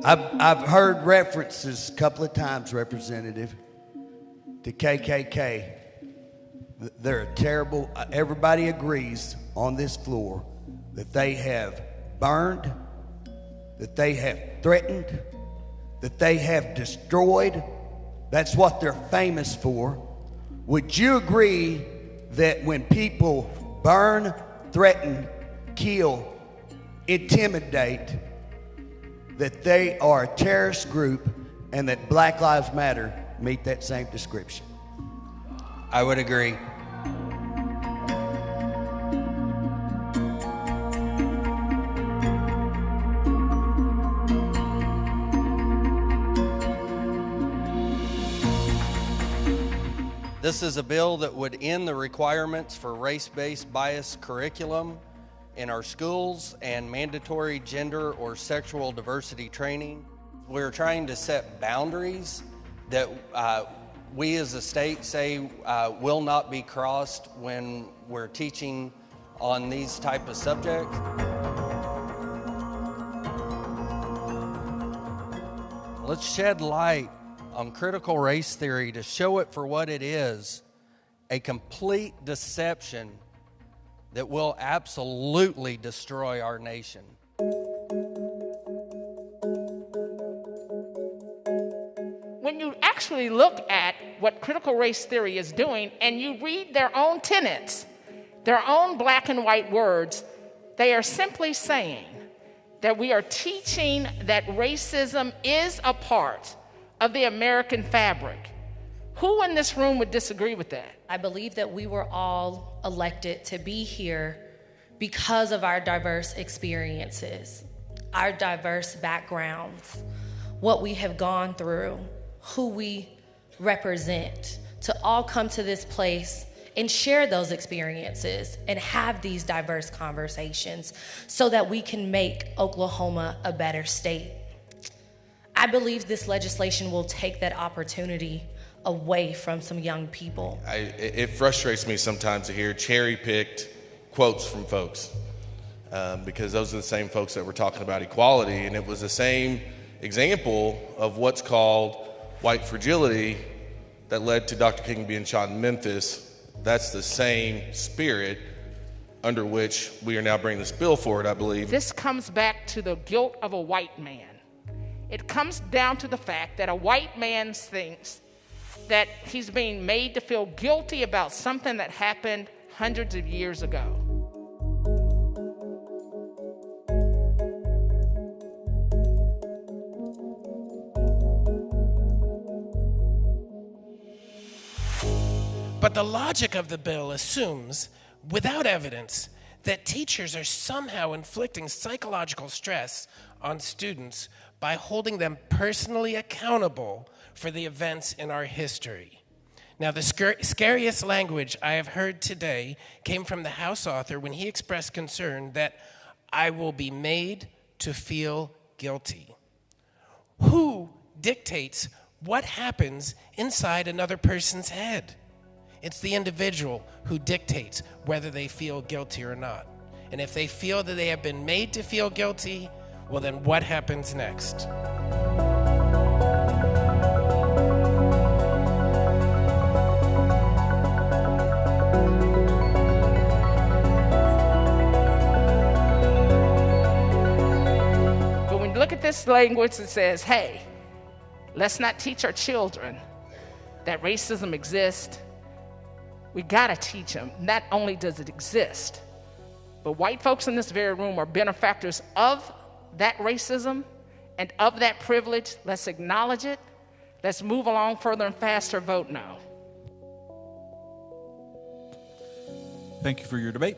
I've heard references a couple of times, Representative, to KKK. They're a terrible, everybody agrees on this floor that they have burned, that they have threatened, that they have destroyed. That's what they're famous for. Would you agree that when people burn, threaten, kill, intimidate, that they are a terrorist group and that Black Lives Matter meet that same description? I would agree. This is a bill that would end the requirements for race-based bias curriculum in our schools and mandatory gender or sexual diversity training. We're trying to set boundaries that we as a state say will not be crossed when we're teaching on these type of subjects. Let's shed light on critical race theory to show it for what it is, a complete deception that will absolutely destroy our nation. When you actually look at what critical race theory is doing and you read their own tenets, their own black and white words, they are simply saying that we are teaching that racism is a part of the American fabric. Who in this room would disagree with that? I believe that we were all elected to be here because of our diverse experiences, our diverse backgrounds, what we have gone through, who we represent, to all come to this place and share those experiences and have these diverse conversations so that we can make Oklahoma a better state. I believe this legislation will take that opportunity away from some young people. It frustrates me sometimes to hear cherry-picked quotes from folks because those are the same folks that were talking about equality, and it was the same example of what's called white fragility that led to Dr. King being shot in Memphis. That's the same spirit under which we are now bringing this bill forward, I believe. This comes back to the guilt of a white man. It comes down to the fact that a white man thinks that he's being made to feel guilty about something that happened hundreds of years ago. But the logic of the bill assumes, without evidence, that teachers are somehow inflicting psychological stress on students by holding them personally accountable for the events in our history. Now, the scariest language I have heard today came from the House author when he expressed concern that I will be made to feel guilty. Who dictates what happens inside another person's head? It's the individual who dictates whether they feel guilty or not. And if they feel that they have been made to feel guilty, well, then what happens next? But when you look at this language, it says, hey, let's not teach our children that racism exists. We gotta teach them. Not only does it exist, but white folks in this very room are benefactors of that racism and of that privilege. Let's acknowledge it. Let's move along further and faster. Vote no. Thank you for your debate.